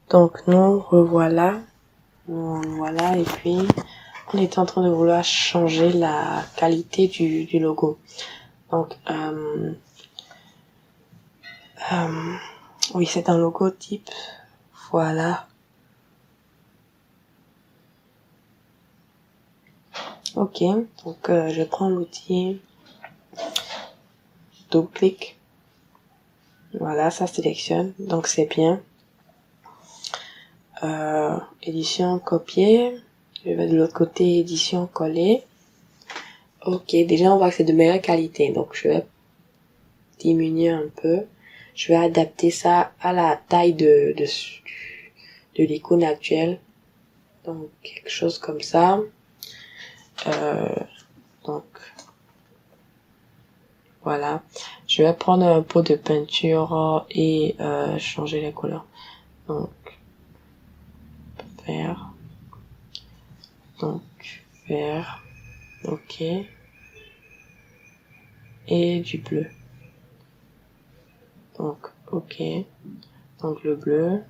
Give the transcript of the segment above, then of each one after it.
Donc nous revoilà, voilà, et puis on est en train de vouloir changer la qualité du logo. Donc oui, c'est un logo type, voilà. Ok, donc je prends l'outil, double-clic, voilà, ça sélectionne, donc c'est bien. Édition copier, je vais de l'autre côté, édition coller. Ok, déjà on voit que c'est de meilleure qualité, donc je vais diminuer un peu. Je vais adapter ça à la taille de l'icône actuelle, donc quelque chose comme ça. Donc voilà, je vais prendre un pot de peinture et changer les couleurs. Donc vert, donc vert, ok, et du bleu. Donc ok, donc le bleu.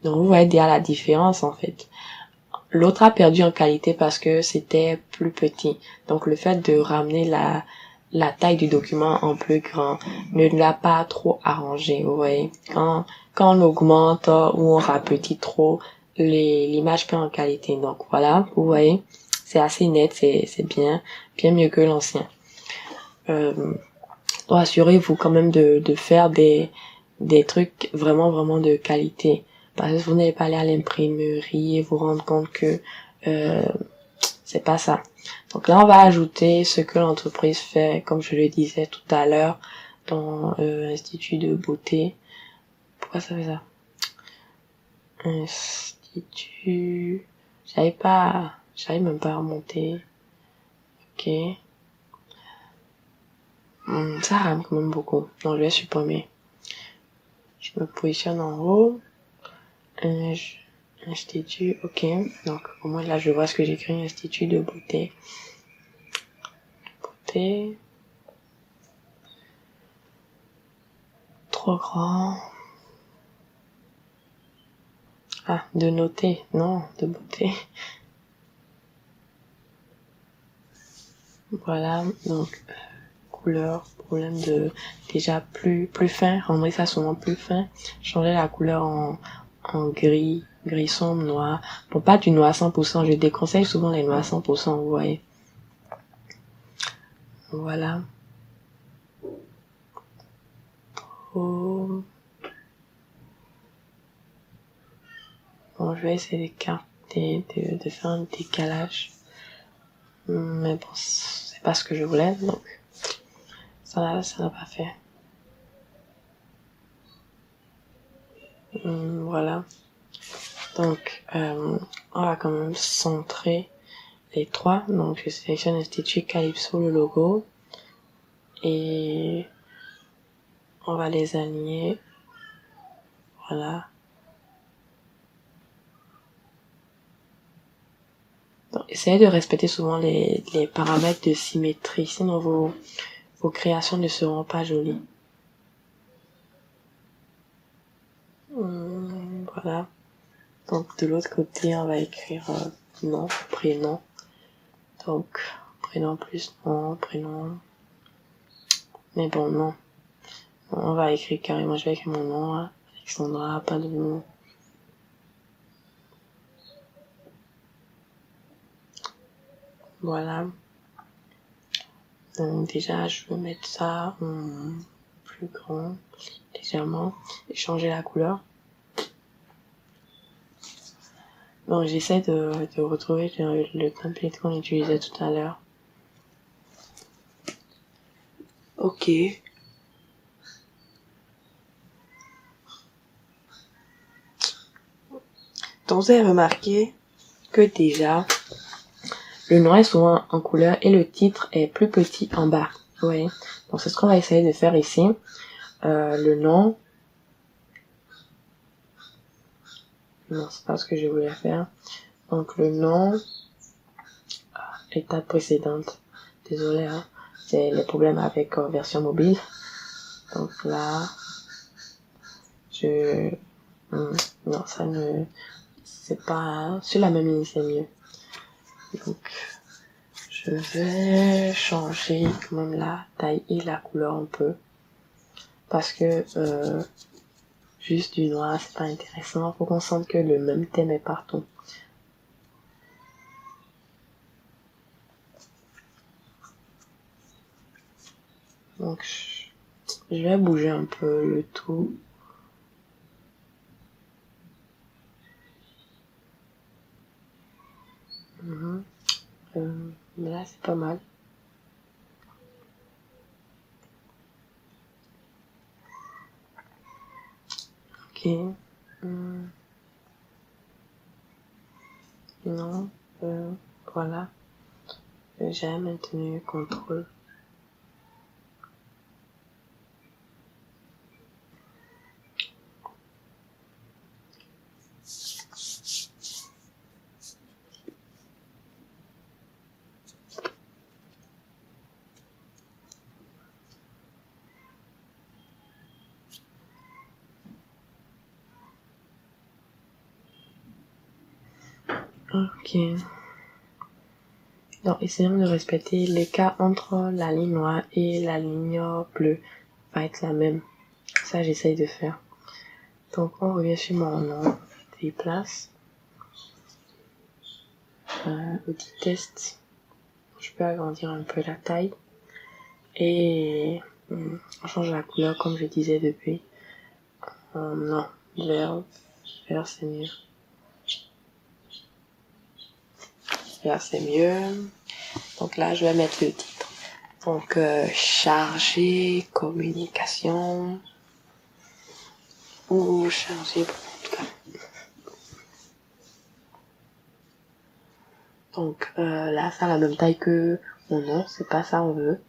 Donc vous voyez déjà la différence en fait. L'autre a perdu en qualité parce que c'était plus petit. Donc le fait de ramener la taille du document en plus grand ne l'a pas trop arrangé, vous voyez. Quand on augmente ou on rapetit trop, l'image perd en qualité. Donc voilà, vous voyez, c'est assez net, c'est bien mieux que l'ancien. Donc assurez-vous quand même de faire des trucs vraiment de qualité. Parce que vous n'allez pas aller à l'imprimerie et vous rendre compte que c'est pas ça. Donc là, on va ajouter ce que l'entreprise fait, comme je le disais tout à l'heure, dans Institut de beauté. Pourquoi ça fait ça? Institut... J'arrive même pas à remonter. Ok. Ça rame quand même beaucoup. Donc je vais supprimer. Je me positionne en haut. Institut, ok. Donc au moins là, je vois ce que j'écris. Institut de beauté. Trop grand. Ah, de noter, non, de beauté. Voilà, donc couleur, problème de déjà plus fin, rendre ça souvent plus fin, changer la couleur en gris sombre, noir. Bon, pas du noir 100%, je déconseille souvent les noirs 100%, vous voyez. Voilà. Oh. Bon, je vais essayer d'écarter, de faire un décalage. Mais bon, c'est pas ce que je voulais, donc ça n'a pas fait. Voilà. Donc, on va quand même centrer les trois. Donc, je sélectionne Institut Calypso, le logo. Et on va les aligner. Voilà. Donc, essayez de respecter souvent les paramètres de symétrie. Sinon, vos créations ne seront pas jolies. Voilà. Donc, de l'autre côté, on va écrire nom, prénom. Donc, prénom plus nom, prénom. Mais bon, non. On va écrire carrément, je vais écrire mon nom, hein. Alexandra, pas de nom. Voilà. Donc déjà, je vais mettre ça en plus grand, légèrement, et changer la couleur. Donc j'essaie de retrouver le template qu'on utilisait tout à l'heure. Ok. Donc vous avez remarqué que déjà, le nom est souvent en couleur et le titre est plus petit en bas. Ouais. Donc c'est ce qu'on va essayer de faire ici. Le nom. Non, c'est pas ce que je voulais faire. Donc le nom. Étape précédente. Désolé, hein. C'est les problèmes avec version mobile. Donc là, non, ça ne, c'est pas, sur la même ligne, c'est mieux. Donc, je vais changer quand même la taille et la couleur un peu. Parce que, juste du noir, c'est pas intéressant. Faut qu'on sente que le même thème est partout. Donc, je vais bouger un peu le tout. Mais là, c'est pas mal. Ok. Non. Voilà. J'ai maintenu contrôle. Ok. Donc, essayons de respecter l'écart entre la ligne noire et la ligne bleue. Va être la même. Ça, j'essaye de faire. Donc, on revient sur mon nom. Je déplace. Outil test. Je peux agrandir un peu la taille. Et on change la couleur comme je disais depuis. Non, vert c'est mieux. Vert c'est mieux. Donc là, je vais mettre le titre. Donc, chargé, communication. Ou chargé, en tout cas. Donc là, ça a la même taille que mon nom. C'est pas ça on veut.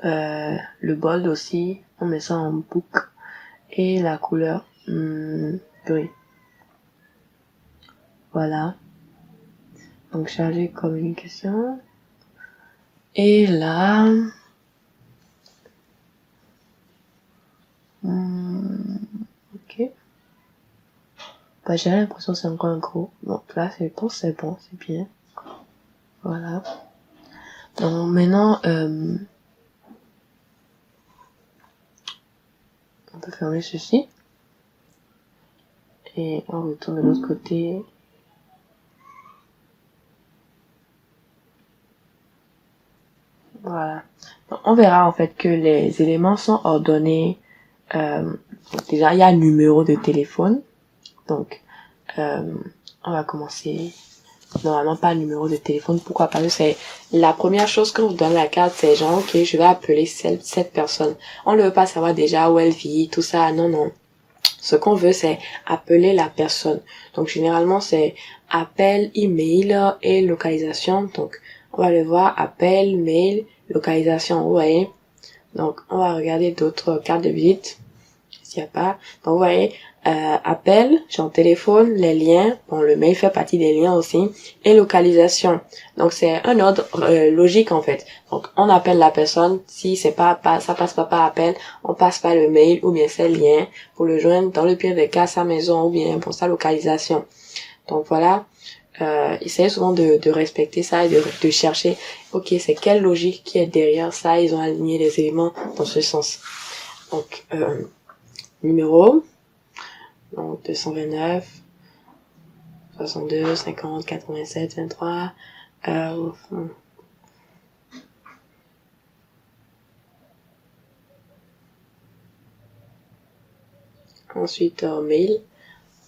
Le bold aussi, on met ça en boucle. Et la couleur, gris. Voilà. Donc, chargé, communication. Et là... ok. Bah, j'ai l'impression que c'est encore un gros. Donc là, c'est bon, c'est bien. Voilà. Donc maintenant, on peut fermer ceci. Et on retourne de l'autre côté. Voilà. Donc, on verra en fait que les éléments sont ordonnés. Déjà, il y a un numéro de téléphone. Donc, on va commencer. Normalement, pas le numéro de téléphone. Pourquoi? Parce que c'est la première chose qu'on vous donne la carte, c'est genre, ok, je vais appeler cette personne. On ne veut pas savoir déjà où elle vit, tout ça. Non, non. Ce qu'on veut, c'est appeler la personne. Donc, généralement, c'est appel, email et localisation. Donc, on va le voir, appel, mail, localisation, vous voyez. Donc, on va regarder d'autres cartes de visite. S'il n'y a pas. Donc, vous voyez, appel, genre téléphone, les liens. Bon, le mail fait partie des liens aussi. Et localisation. Donc, c'est un ordre logique, en fait. Donc, on appelle la personne. Si c'est pas, ça passe pas par appel, on passe par le mail ou bien ses liens pour le joindre. Dans le pire des cas, sa maison ou bien pour sa localisation. Donc, voilà. Essayez souvent de respecter ça et de chercher, ok, c'est quelle logique qui est derrière ça. Ils ont aligné les éléments dans ce sens. Donc, numéro, donc 229, 62, 50, 87, 23, ensuite mail,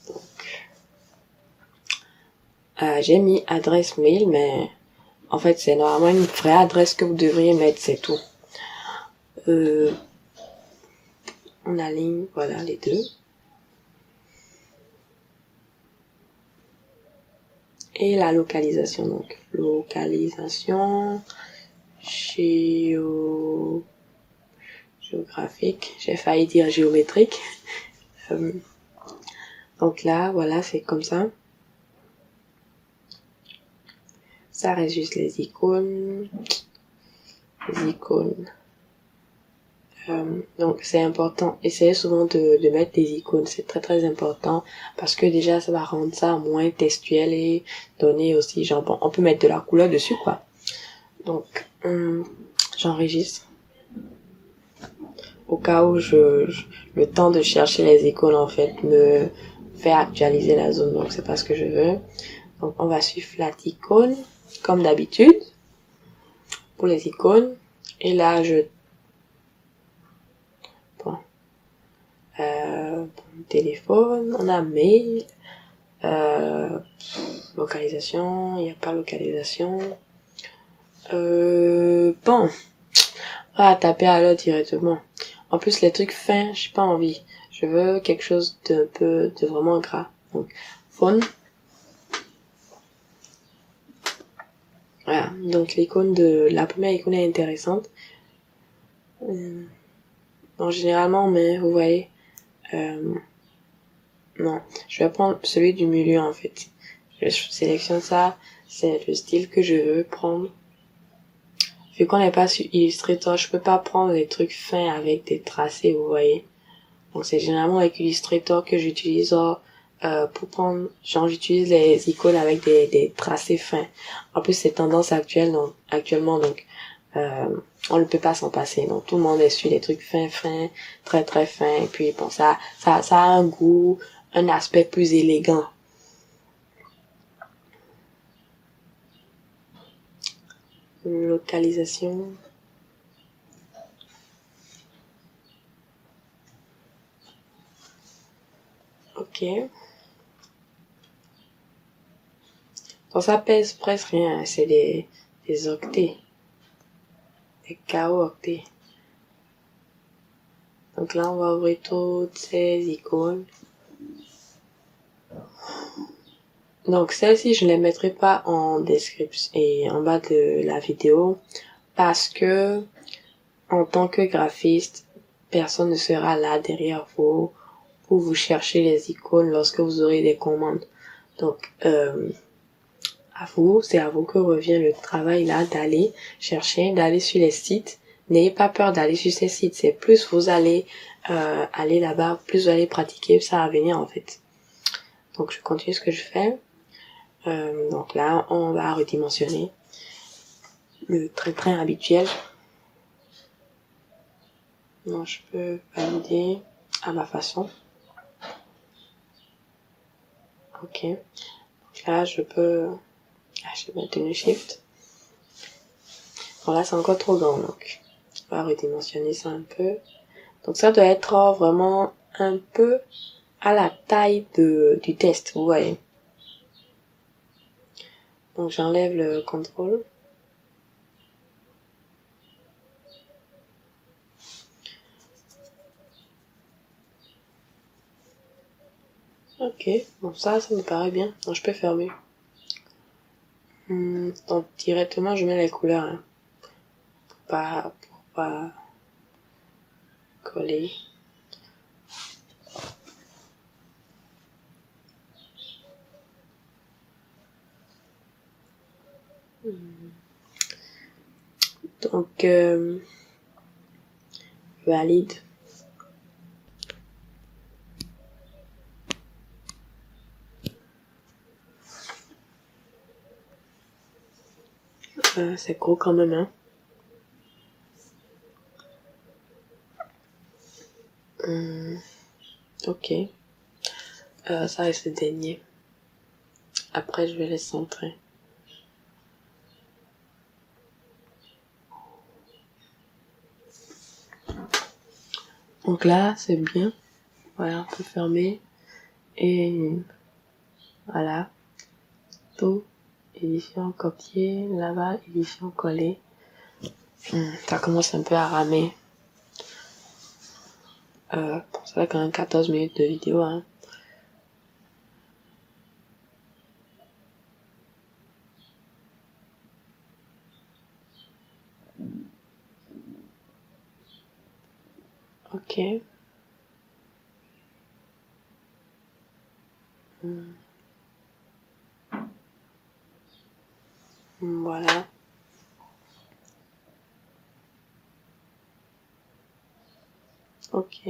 donc j'ai mis adresse mail, mais en fait c'est normalement une vraie adresse que vous devriez mettre, c'est tout. On aligne, voilà les deux. Et la localisation, donc localisation géographique, j'ai failli dire géométrique. Donc là, voilà, c'est comme ça. Ça reste juste les icônes. Donc c'est important, essayez souvent de mettre des icônes, c'est très très important parce que déjà ça va rendre ça moins textuel et donner aussi genre bon, on peut mettre de la couleur dessus quoi. Donc j'enregistre au cas où le temps de chercher les icônes en fait me fait actualiser la zone, donc c'est pas ce que je veux. Donc on va suivre la icône comme d'habitude pour les icônes et là bon, téléphone, on a mail, localisation, il n'y a pas localisation. Bon, on va taper alors directement. En plus, les trucs fins, j'ai pas envie. Je veux quelque chose de vraiment gras. Donc, phone. Voilà. Donc, la première icône est intéressante. Donc, généralement, mais vous voyez, non, je vais prendre celui du milieu en fait. Je sélectionne ça, c'est le style que je veux prendre. Vu qu'on n'est pas sur Illustrator, je peux pas prendre des trucs fins avec des tracés, vous voyez. Donc c'est généralement avec Illustrator que j'utilise pour prendre, genre j'utilise les icônes avec des tracés fins. En plus c'est tendance actuellement donc on ne peut pas s'en passer. Donc tout le monde est sur des trucs fins, très très fins. Et puis bon ça a un goût, un aspect plus élégant. Localisation. Ok. Donc ça pèse presque rien, c'est des octets. Des KO octets. Donc là on va ouvrir toutes ces icônes. Donc celles-ci je ne les mettrai pas en description et en bas de la vidéo parce que en tant que graphiste, personne ne sera là derrière vous pour vous chercher les icônes lorsque vous aurez des commandes. Donc c'est à vous que revient le travail là d'aller chercher, d'aller sur les sites. N'ayez pas peur d'aller sur ces sites, c'est plus vous allez aller là-bas, plus vous allez pratiquer, ça va venir en fait. Donc je continue ce que je fais. Donc là, on va redimensionner le trait habituel. Donc je peux valider à ma façon. Ok. Donc là, je vais maintenir Shift. Bon là, c'est encore trop grand, donc on va redimensionner ça un peu. Donc ça doit être vraiment un peu à la taille du test, vous voyez. Donc j'enlève le contrôle. Ok, bon ça me paraît bien. Donc je peux fermer. Donc directement je mets les couleurs, hein, pour pas coller. Donc valide. C'est gros quand même, hein. Ok. Ça reste le dernier. Après, je vais les centrer. Donc là, c'est bien. Voilà, on peut fermer. Et voilà. Tout. Édition copier. Là-bas, édition coller. Ça commence un peu à ramer. Ça fait quand même 14 minutes de vidéo, hein. Ok. Voilà. Ok.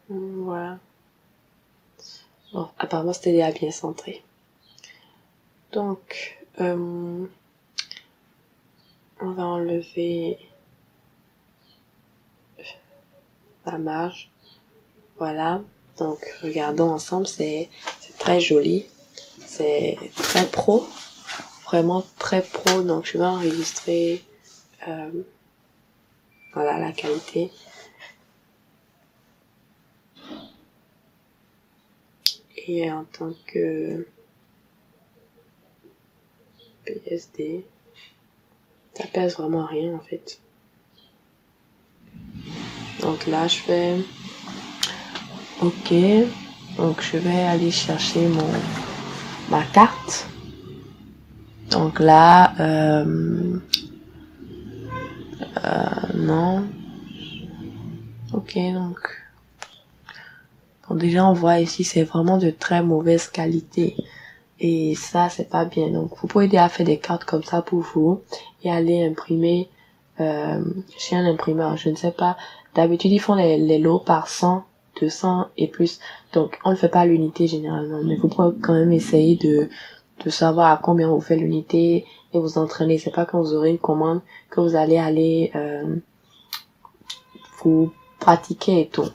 Voilà. Bon, apparemment c'était déjà bien centré. Donc, on va enlever la marge. Voilà. Donc, regardons ensemble, c'est très joli. C'est très pro. Vraiment très pro. Donc, je vais enregistrer voilà la qualité. Et en tant que PSD, ça pèse vraiment rien en fait. Donc là, je fais OK. Donc, je vais aller chercher ma carte. Donc là, non. OK, donc déjà, on voit ici, c'est vraiment de très mauvaise qualité. Et ça, c'est pas bien. Donc, vous pouvez déjà faire des cartes comme ça pour vous et aller imprimer chez un imprimeur. Je ne sais pas. D'habitude, ils font les lots par 100, 200 et plus. Donc, on ne fait pas à l'unité généralement. Mais vous pouvez quand même essayer de savoir à combien vous faites l'unité et vous entraîner. C'est pas quand vous aurez une commande que vous allez aller vous pratiquer et tout.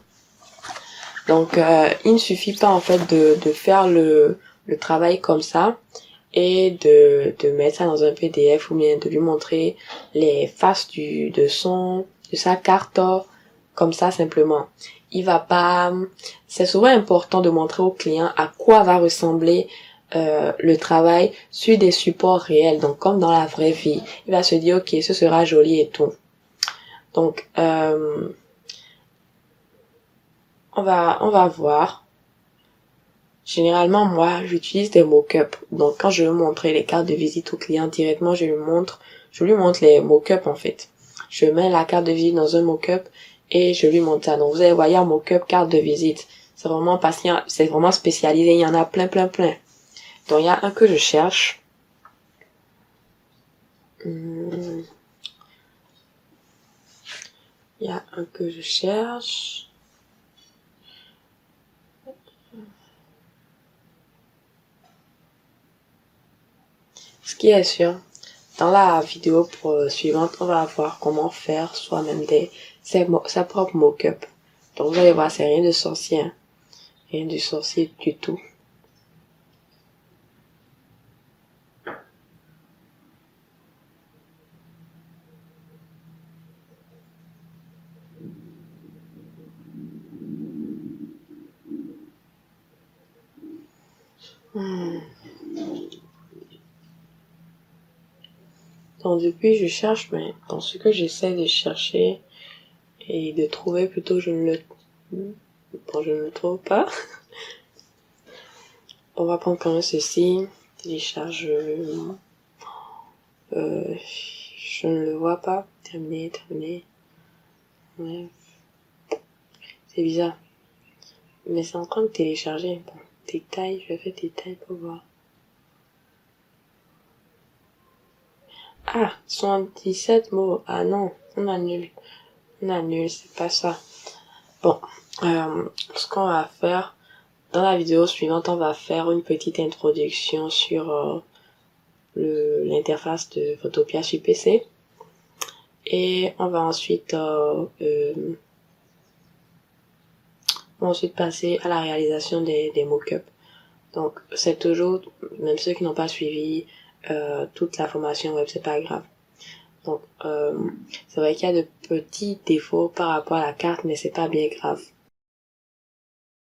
Donc, il ne suffit pas en fait de faire le travail comme ça et de mettre ça dans un PDF ou bien de lui montrer les faces de sa carte comme ça simplement. Il va pas, c'est souvent important de montrer au client à quoi va ressembler le travail sur des supports réels, donc comme dans la vraie vie. Il va se dire ok, ce sera joli et tout. Donc on va voir. Généralement, moi, j'utilise des mock-ups. Donc, quand je veux montrer les cartes de visite au client directement, je lui montre les mock-ups, en fait. Je mets la carte de visite dans un mock-up et je lui montre ça. Donc, vous allez voir, il y a mock-up, carte de visite. C'est vraiment patient, c'est vraiment spécialisé. Il y en a plein. Donc, il y a un que je cherche. Il y a un que je cherche. Ce qui est sûr, dans la vidéo suivante, on va voir comment faire soi-même sa propre mock-up. Donc vous allez voir, c'est rien de sorcier, hein. Rien de sorcier du tout. Donc depuis je cherche, mais dans ce que j'essaie de chercher et de trouver plutôt, je ne le trouve pas. On va prendre quand même ceci, téléchargement. Je ne le vois pas. Terminé. Ouais. C'est bizarre. Mais c'est en train de télécharger. Bon, détail, je vais faire détail pour voir. Ah, 77 mots. Ah non, on annule, c'est pas ça. Bon, ce qu'on va faire, dans la vidéo suivante, on va faire une petite introduction sur l'interface de Photopea sur PC. Et on va ensuite passer à la réalisation des mock-ups. Donc, c'est toujours, même ceux qui n'ont pas suivi toute la formation web, c'est pas grave. Donc, c'est vrai qu'il y a de petits défauts par rapport à la carte, mais c'est pas bien grave.